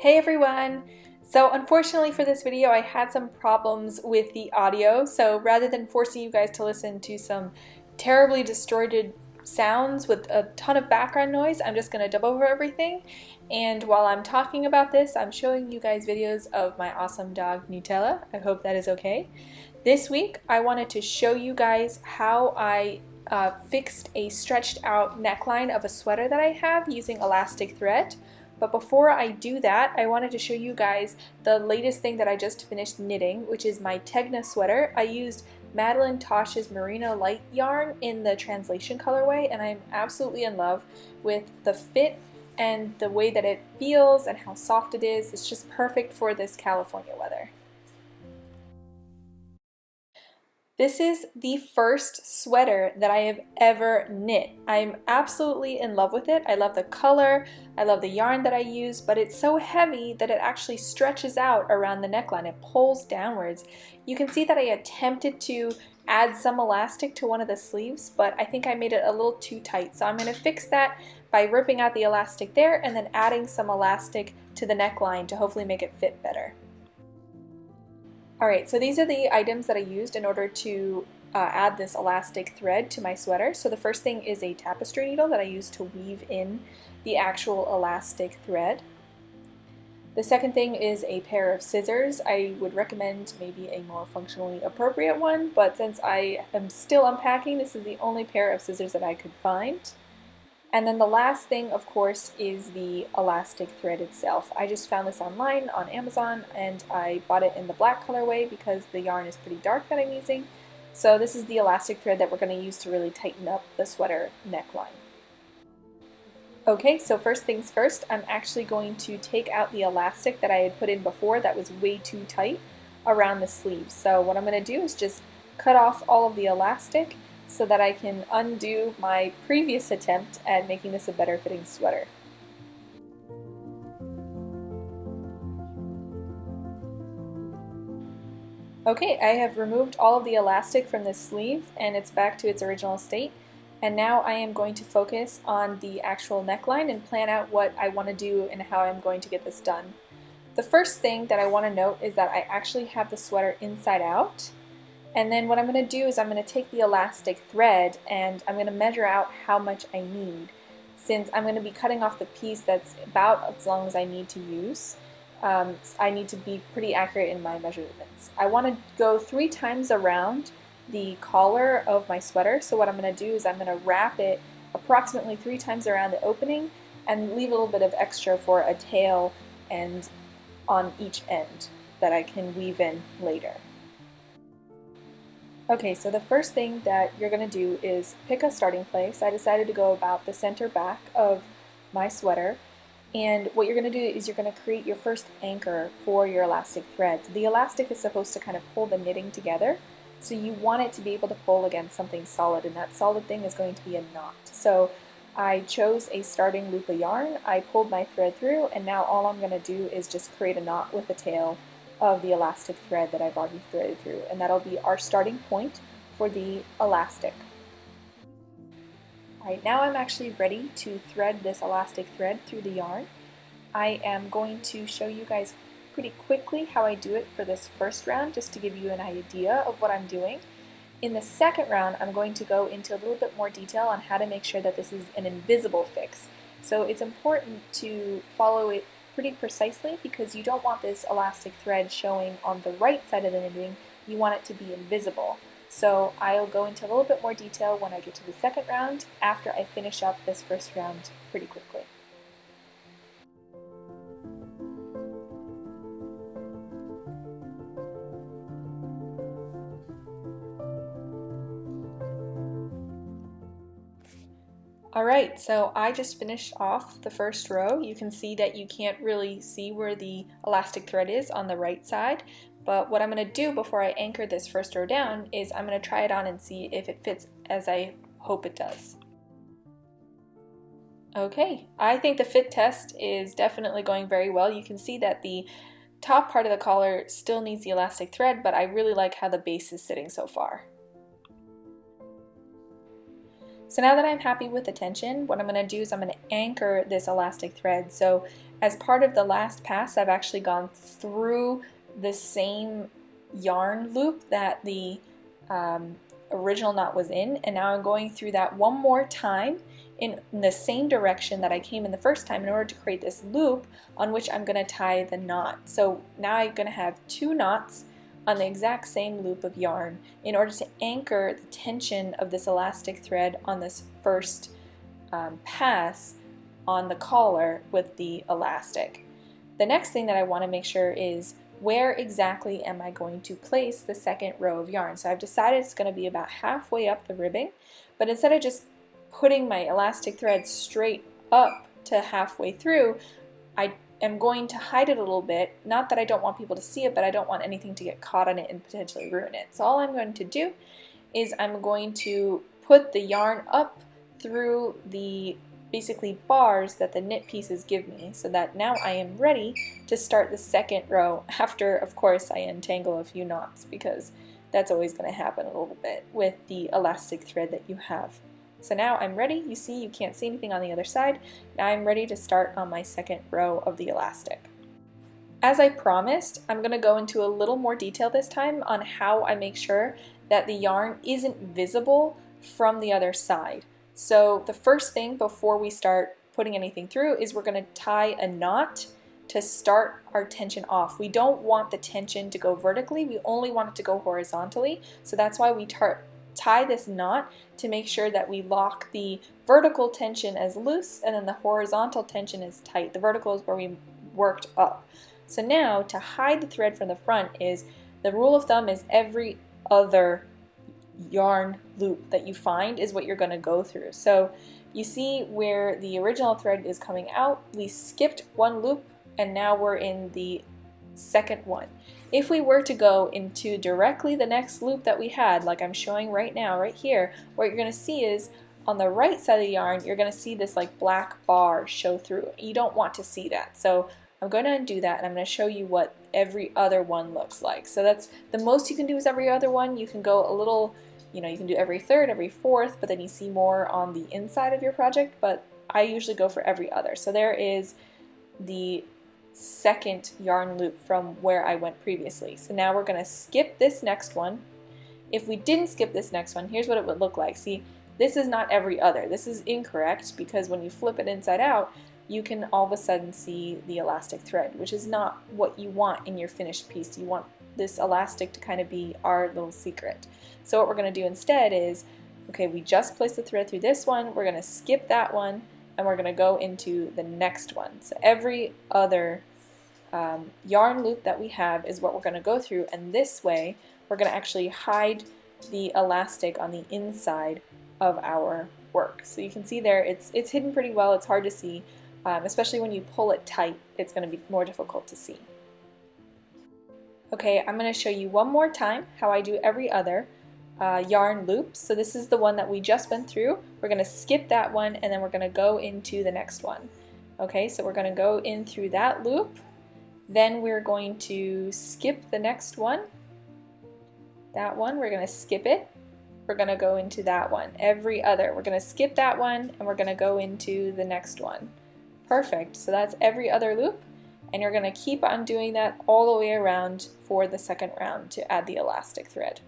Hey everyone! So unfortunately for this video I had some problems with the audio, so rather than forcing you guys to listen to some terribly distorted sounds with a ton of background noise, I'm just going to dub over everything, and while I'm talking about this I'm showing you guys videos of my awesome dog Nutella. I hope that is okay. This week I wanted to show you guys how I fixed a stretched out neckline of a sweater that I have using elastic thread. But before I do that, I wanted to show you guys the latest thing that I just finished knitting, which is my Tegna sweater. I used Madeline Tosh's Merino Light yarn in the translation colorway, and I'm absolutely in love with the fit and the way that it feels and how soft it is. It's just perfect for this California weather. This is the first sweater that I have ever knit. I'm absolutely in love with it. I love the color, I love the yarn that I use, but it's so heavy that it actually stretches out around the neckline. It pulls downwards. You can see that I attempted to add some elastic to one of the sleeves, but I think I made it a little too tight. So I'm going to fix that by ripping out the elastic there and then adding some elastic to the neckline to hopefully make it fit better. Alright, so these are the items that I used in order to add this elastic thread to my sweater. So the first thing is a tapestry needle that I used to weave in the actual elastic thread. The second thing is a pair of scissors. I would recommend maybe a more functionally appropriate one, but since I am still unpacking, this is the only pair of scissors that I could find. And then the last thing, of course, is the elastic thread itself. I just found this online on Amazon and I bought it in the black colorway because the yarn is pretty dark that I'm using. So this is the elastic thread that we're going to use to really tighten up the sweater neckline. Okay, so first things first, I'm actually going to take out the elastic that I had put in before that was way too tight around the sleeves. So what I'm going to do is just cut off all of the elastic so that I can undo my previous attempt at making this a better fitting sweater. Okay, I have removed all of the elastic from this sleeve and it's back to its original state. And now I am going to focus on the actual neckline and plan out what I want to do and how I'm going to get this done. The first thing that I want to note is that I actually have the sweater inside out. And then what I'm going to do is I'm going to take the elastic thread and I'm going to measure out how much I need. Since I'm going to be cutting off the piece that's about as long as I need to use, I need to be pretty accurate in my measurements. I want to go 3 times around the collar of my sweater, so what I'm going to do is I'm going to wrap it approximately 3 times around the opening and leave a little bit of extra for a tail and on each end that I can weave in later. Okay, so the first thing that you're going to do is pick a starting place. I decided to go about the center back of my sweater, and what you're going to do is you're going to create your first anchor for your elastic thread. So the elastic is supposed to kind of pull the knitting together, so you want it to be able to pull against something solid, and that solid thing is going to be a knot. So I chose a starting loop of yarn, I pulled my thread through, and now all I'm going to do is just create a knot with the tail of the elastic thread that I've already threaded through, and that'll be our starting point for the elastic. Alright, now I'm actually ready to thread this elastic thread through the yarn. I am going to show you guys pretty quickly how I do it for this first round, just to give you an idea of what I'm doing. In the second round, I'm going to go into a little bit more detail on how to make sure that this is an invisible fix. So it's important to follow it pretty precisely because you don't want this elastic thread showing on the right side of the knitting, you want it to be invisible. So I'll go into a little bit more detail when I get to the second round after I finish up this first round pretty quickly. Alright, so I just finished off the first row. You can see that you can't really see where the elastic thread is on the right side, but what I'm going to do before I anchor this first row down is I'm going to try it on and see if it fits as I hope it does. Okay, I think the fit test is definitely going very well. You can see that the top part of the collar still needs the elastic thread, but I really like how the base is sitting so far. So now that I'm happy with the tension, what I'm going to do is I'm going to anchor this elastic thread. So as part of the last pass, I've actually gone through the same yarn loop that the original knot was in, and now I'm going through that one more time in the same direction that I came in the first time in order to create this loop on which I'm going to tie the knot. So now I'm going to have 2 knots on the exact same loop of yarn in order to anchor the tension of this elastic thread on this first pass on the collar with the elastic. The next thing that I want to make sure is where exactly am I going to place the second row of yarn. So I've decided it's going to be about halfway up the ribbing, but instead of just putting my elastic thread straight up to halfway through, I am going to hide it a little bit. Not that I don't want people to see it, but I don't want anything to get caught on it and potentially ruin it. So all I'm going to do is I'm going to put the yarn up through the basically bars that the knit pieces give me, so that now I am ready to start the second row after, of course, I untangle a few knots, because that's always going to happen a little bit with the elastic thread that you have. So now I'm ready. You see, you can't see anything on the other side. Now I'm ready to start on my second row of the elastic. As I promised, I'm going to go into a little more detail this time on how I make sure that the yarn isn't visible from the other side. So the first thing before we start putting anything through is we're going to tie a knot to start our tension off. We don't want the tension to go vertically, we only want it to go horizontally. So that's why we tie this knot to make sure that we lock the vertical tension as loose and then the horizontal tension is tight. The vertical is where we worked up. So now to hide the thread from the front is, the rule of thumb is every other yarn loop that you find is what you're going to go through. So you see where the original thread is coming out, we skipped one loop and now we're in the second one. If we were to go into directly the next loop that we had, like I'm showing right now, right here, what you're going to see is on the right side of the yarn, you're going to see this like black bar show through. You don't want to see that. So I'm going to undo that and I'm going to show you what every other one looks like. So that's the most you can do is every other one. You can go a little, you can do every third, every fourth, but then you see more on the inside of your project, but I usually go for every other. So there is the second yarn loop from where I went previously. So now we're going to skip this next one. If we didn't skip this next one, here's what it would look like. See, this is not every other. This is incorrect because when you flip it inside out, you can all of a sudden see the elastic thread, which is not what you want in your finished piece. You want this elastic to kind of be our little secret. So what we're going to do instead is, okay, we just placed the thread through this one, we're going to skip that one, and we're going to go into the next one. So every other yarn loop that we have is what we're going to go through, and this way we're going to actually hide the elastic on the inside of our work. So you can see there it's hidden pretty well. It's hard to see, especially when you pull it tight, it's going to be more difficult to see. Okay, I'm going to show you one more time how I do every other yarn loop. So this is the one that we just went through. We're going to skip that one and then we're going to go into the next one. Okay, so we're going to go in through that loop, then we're going to skip the next one. That one, we're going to skip it. We're going to go into that one. Every other, we're going to skip that one and we're going to go into the next one. Perfect, so that's every other loop, and you're going to keep on doing that all the way around for the second round to add the elastic thread.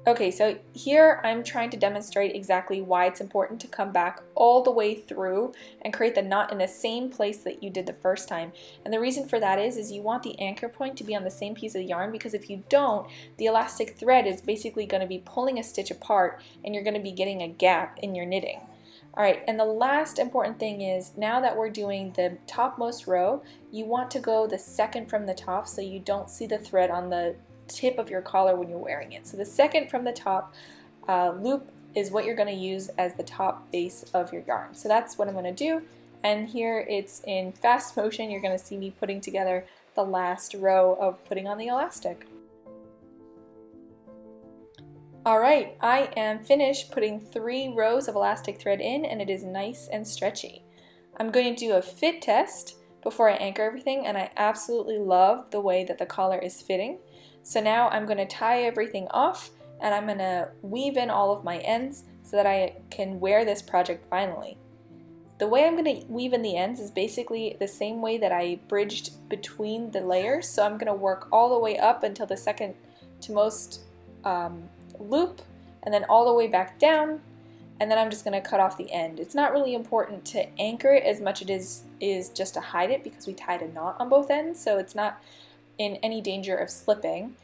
Okay, so here I'm trying to demonstrate exactly why it's important to come back all the way through and create the knot in the same place that you did the first time. And the reason for that is you want the anchor point to be on the same piece of yarn, because if you don't, the elastic thread is basically going to be pulling a stitch apart and you're going to be getting a gap in your knitting. Alright, and the last important thing is, now that we're doing the topmost row, you want to go the second from the top so you don't see the thread on the tip of your collar when you're wearing it. So the second from the top loop is what you're going to use as the top base of your yarn. So that's what I'm going to do, and here it's in fast motion. You're going to see me putting together the last row of putting on the elastic. Alright, I am finished putting 3 rows of elastic thread in, and it is nice and stretchy. I'm going to do a fit test before I anchor everything, and I absolutely love the way that the collar is fitting. So now I'm going to tie everything off, and I'm going to weave in all of my ends so that I can wear this project finally. The way I'm going to weave in the ends is basically the same way that I bridged between the layers. So I'm going to work all the way up until the second to most loop, and then all the way back down, and then I'm just going to cut off the end. It's not really important to anchor it as much as it is just to hide it, because we tied a knot on both ends, so it's not in any danger of slipping.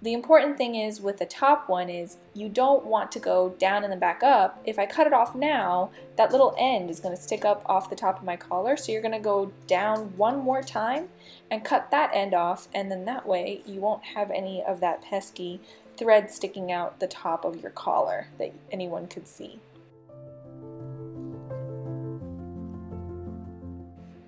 The important thing is with the top one is you don't want to go down and then back up. If I cut it off now, that little end is going to stick up off the top of my collar, so you're going to go down one more time and cut that end off, and then that way you won't have any of that pesky thread sticking out the top of your collar that anyone could see.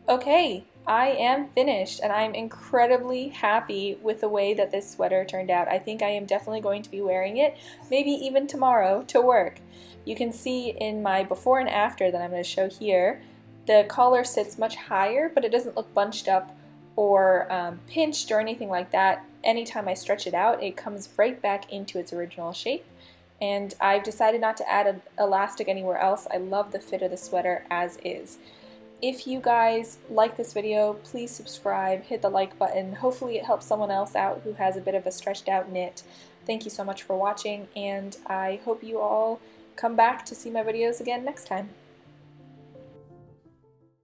Okay, I am finished, and I'm incredibly happy with the way that this sweater turned out. I think I am definitely going to be wearing it, maybe even tomorrow, to work. You can see in my before and after that I'm going to show here, the collar sits much higher, but it doesn't look bunched up or pinched or anything like that. Anytime I stretch it out, it comes right back into its original shape. And I've decided not to add an elastic anywhere else. I love the fit of the sweater as is. If you guys like this video, please subscribe, hit the like button. Hopefully it helps someone else out who has a bit of a stretched out knit. Thank you so much for watching, and I hope you all come back to see my videos again next time.